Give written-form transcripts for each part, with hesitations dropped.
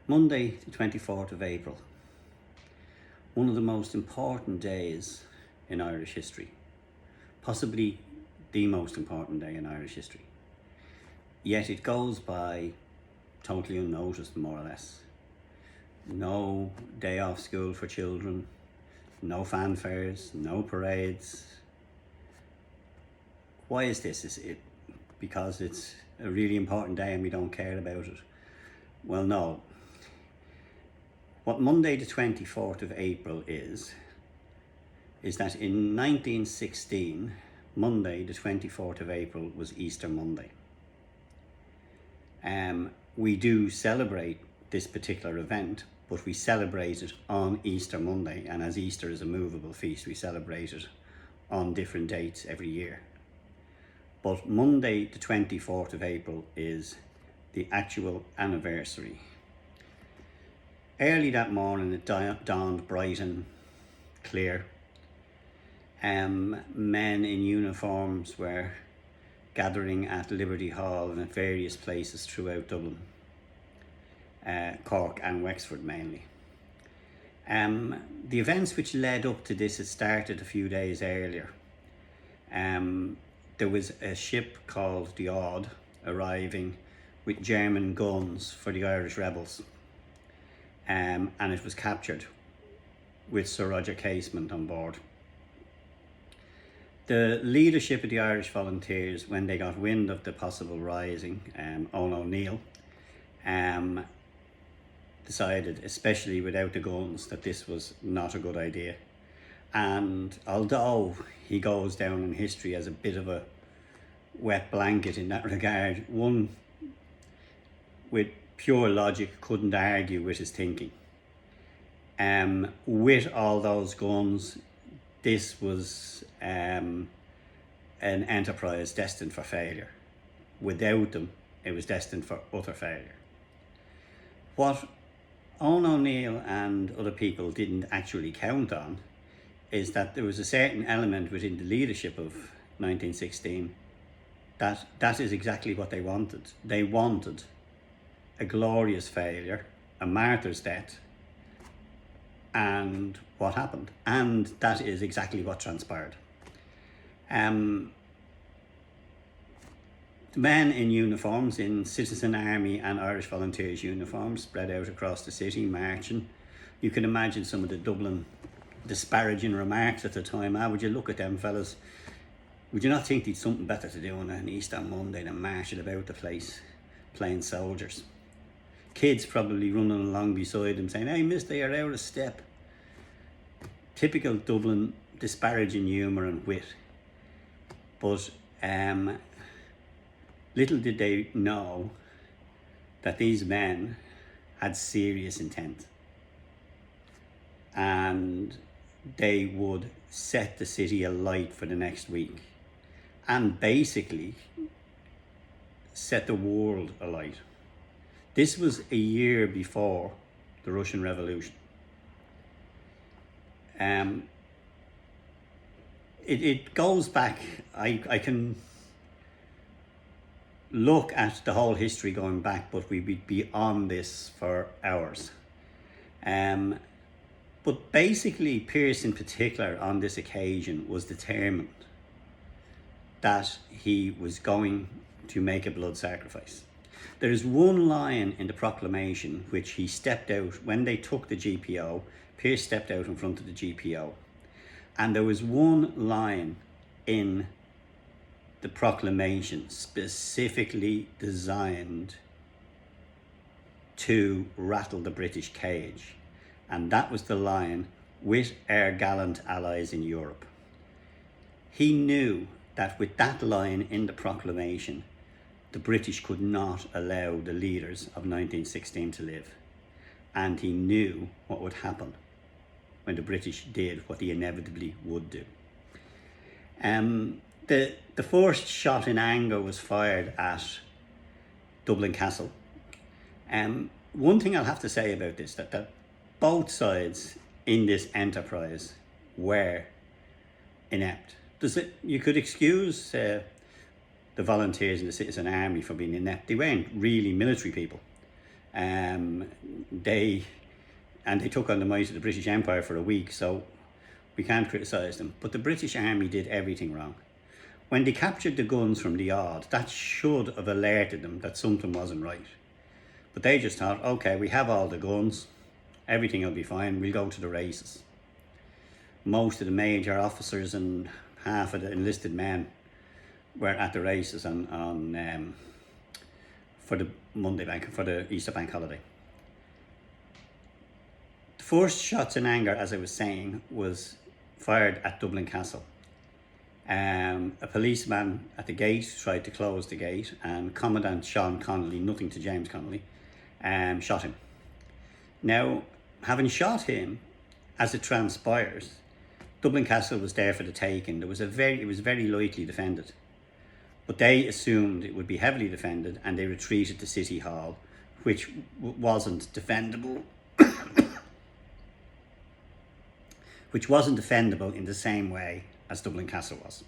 Monday, the 24th of April, one of the most important days in Irish history, possibly the most important day in Irish history. Yet it goes by totally unnoticed, more or less. No day off school for children, no fanfares, no parades. Why is this? Is it because it's a really important day and we don't care about it? Well, no. What Monday the 24th of April is that in 1916, Monday the 24th of April was Easter Monday. We do celebrate this particular event, but we celebrate it on Easter Monday, and as Easter is a movable feast, we celebrate it on different dates every year. But Monday the 24th of April is the actual anniversary. Early that morning it dawned bright and clear. Men in uniforms were gathering at Liberty Hall and at various places throughout Dublin, Cork and Wexford mainly. The events which led up to this had started a few days earlier. There was a ship called the Odd arriving with German guns for the Irish rebels. And it was captured with Sir Roger Casement on board. The leadership of the Irish Volunteers, when they got wind of the possible rising, Eoin O'Neill, decided, especially without the guns, that this was not a good idea. And although he goes down in history as a bit of a wet blanket in that regard, one with pure logic couldn't argue with his thinking. With all those guns, this was an enterprise destined for failure. Without them, it was destined for utter failure. What Eoin O'Neill and other people didn't actually count on is that there was a certain element within the leadership of 1916 that is exactly what they wanted. They wanted a glorious failure, a martyr's death, and what happened. And that is exactly what transpired. The men in uniforms, in Citizen Army and Irish Volunteers uniforms, spread out across the city, marching. You can imagine some of the Dublin disparaging remarks at the time. Would you look at them fellas? Would you not think they'd something better to do on an Easter Monday than marching about the place, playing soldiers? Kids probably running along beside them saying, "Hey mister, you're out of step." Typical Dublin disparaging humour and wit. But little did they know that these men had serious intent. And they would set the city alight for the next week. And basically set the world alight. This was a year before the Russian Revolution. It goes back, I can look at the whole history going back, but we would be on this for hours. But basically, Pearse in particular on this occasion was determined that he was going to make a blood sacrifice. There is one line in the proclamation which he stepped out when they took the GPO. Pearse stepped out in front of the GPO, and there was one line in the proclamation specifically designed to rattle the British cage, and that was the line, "With our gallant allies in Europe." He knew that with that line in the proclamation, the British could not allow the leaders of 1916 to live. And he knew what would happen when the British did what they inevitably would do. The first shot in anger was fired at Dublin Castle. One thing I'll have to say about this, that both sides in this enterprise were inept. You could excuse the volunteers in the Citizen Army for being inept. They weren't really military people. Um, they took on the might of the British Empire for a week, so we can't criticise them. But the British Army did everything wrong. When they captured the guns from the Odd, that should have alerted them that something wasn't right. But they just thought, okay, we have all the guns, everything will be fine, we'll go to the races. Most of the major officers and half of the enlisted men were at the races for the Easter bank holiday. The first shots in anger, as I was saying, was fired at Dublin Castle. A policeman at the gate tried to close the gate, and Commandant Sean Connolly, nothing to James Connolly, shot him. Now, having shot him, as it transpires, Dublin Castle was there for the taking. It was very lightly defended, but they assumed it would be heavily defended, and they retreated to City Hall, which wasn't defendable. Which wasn't defendable in the same way as Dublin Castle was.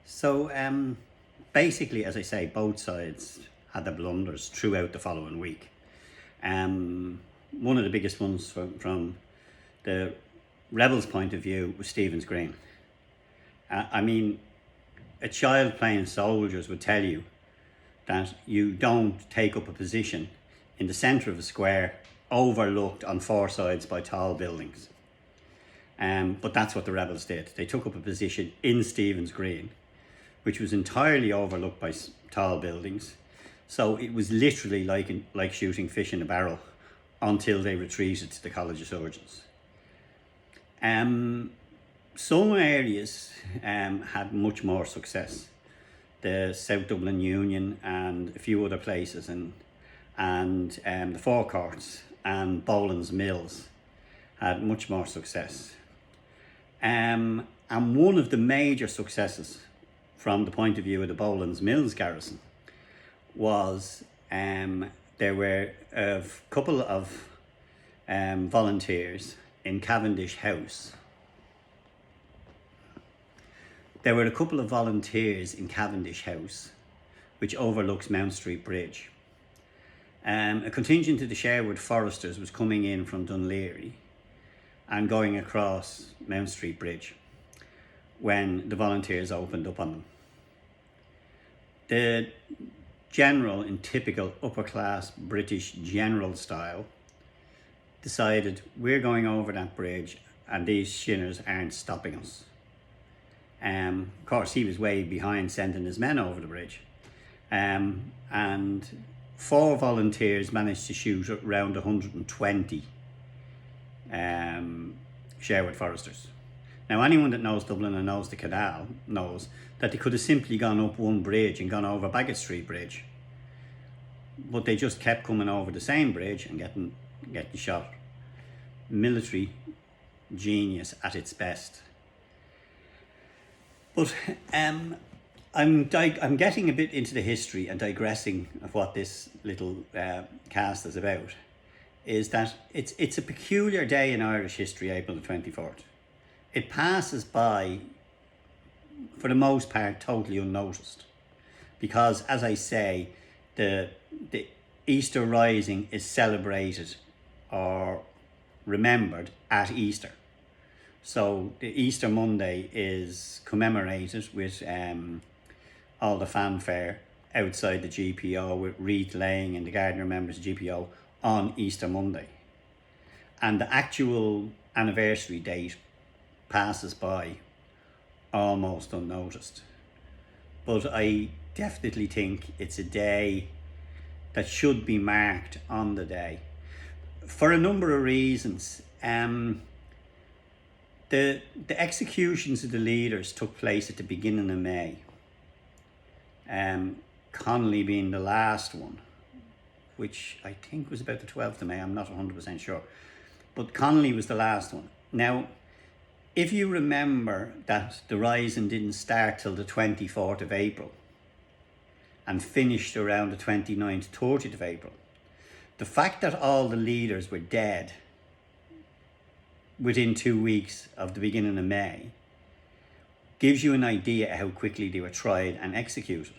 So basically, as I say, both sides had their blunders throughout the following week. One of the biggest ones from the rebels' point of view was Stephen's Green. I mean, a child playing soldiers would tell you that you don't take up a position in the centre of a square overlooked on four sides by tall buildings. But that's what the rebels did. They took up a position in Stephen's Green, which was entirely overlooked by tall buildings. So it was literally like shooting fish in a barrel until they retreated to the College of Surgeons. Some areas had much more success. The South Dublin Union and a few other places, and the forecourts and Boland's Mills had much more success. And one of the major successes from the point of view of the Boland's Mills garrison was there were a couple of volunteers in Cavendish House. There were a couple of volunteers in Cavendish House, which overlooks Mount Street Bridge. A contingent of the Sherwood Foresters was coming in from Dunleary and going across Mount Street Bridge when the volunteers opened up on them. The general, in typical upper class British general style, decided, we're going over that bridge and these shinners aren't stopping us. Of course, he was way behind sending his men over the bridge. And 4 volunteers managed to shoot around 120 Sherwood Foresters. Now, anyone that knows Dublin and knows the canal knows that they could have simply gone up one bridge and gone over Baggot Street Bridge. But they just kept coming over the same bridge and getting shot. Military genius at its best. But I'm getting a bit into the history and digressing of what this little cast is about. Is that it's a peculiar day in Irish history, April the 24th. It passes by, for the most part, totally unnoticed. Because, as I say, the Easter Rising is celebrated or remembered at Easter. So the Easter Monday is commemorated with all the fanfare outside the GPO, with wreath laying and the Gardner members of GPO on Easter Monday. And the actual anniversary date passes by almost unnoticed. But I definitely think it's a day that should be marked on the day. for a number of reasons. The executions of the leaders took place at the beginning of May. Connolly being the last one, which I think was about the 12th of May, I'm not 100% sure. But Connolly was the last one. Now, if you remember that the rising didn't start till the 24th of April and finished around the 29th, 30th of April, the fact that all the leaders were dead within 2 weeks of the beginning of May gives you an idea how quickly they were tried and executed.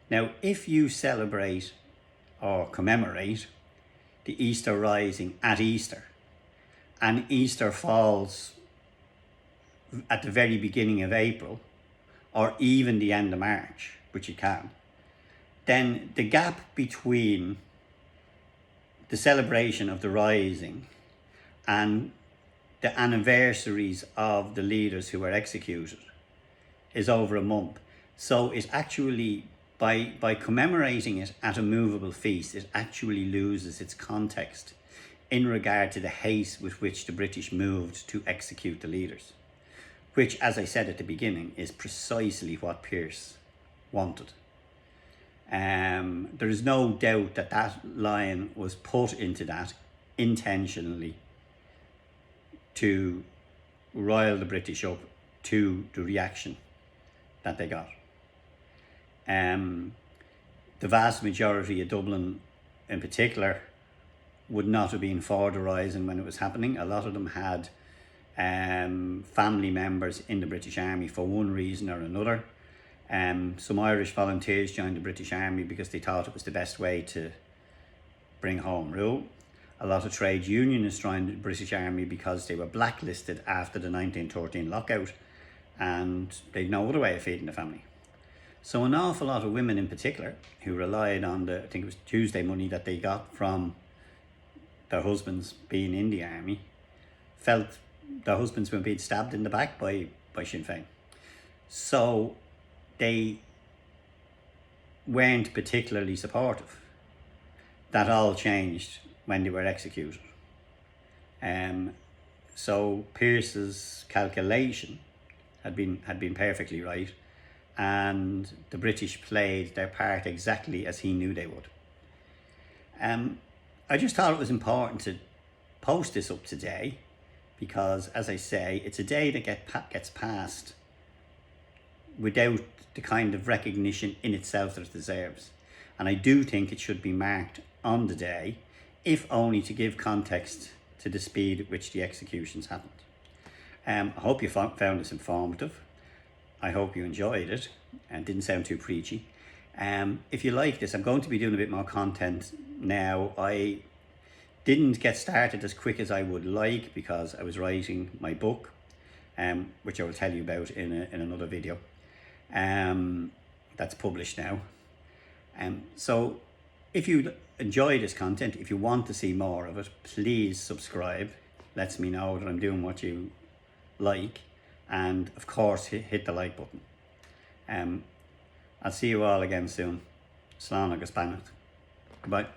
Now, if you celebrate or commemorate the Easter rising at Easter, and Easter falls at the very beginning of April, or even the end of March, which you can, then the gap between the celebration of the rising and the anniversaries of the leaders who were executed is over a month. So it actually, by commemorating it at a movable feast, it actually loses its context in regard to the haste with which the British moved to execute the leaders, which, as I said at the beginning, is precisely what Pearse wanted. There is no doubt that that line was put into that intentionally to rile the British up to the reaction that they got. The vast majority of Dublin in particular would not have been for the rising when it was happening. A lot of them had family members in the British Army for one reason or another. Some Irish volunteers joined the British Army because they thought it was the best way to bring home rule. A lot of trade unionists joined the British Army because they were blacklisted after the 1913 lockout and they'd no other way of feeding the family. So an awful lot of women in particular, who relied on the, I think it was Tuesday money that they got from their husbands being in the army, felt their husbands were being stabbed in the back by Sinn Féin. So they weren't particularly supportive. That all changed when they were executed. So Pearse's calculation had been perfectly right, and the British played their part exactly as he knew they would. I just thought it was important to post this up today because, as I say, it's a day that gets passed without the kind of recognition in itself that it deserves. And I do think it should be marked on the day, if only to give context to the speed at which the executions happened. I hope you found this informative. I hope you enjoyed it and didn't sound too preachy. If you like this, I'm going to be doing a bit more content now. I didn't get started as quick as I would like because I was writing my book, which I will tell you about in another video. That's published now. So if you enjoy this content, if you want to see more of it, please subscribe. Lets me know that I'm doing what you like. And of course, hit the like button. I'll see you all again soon. Slán agus Bannacht. Goodbye.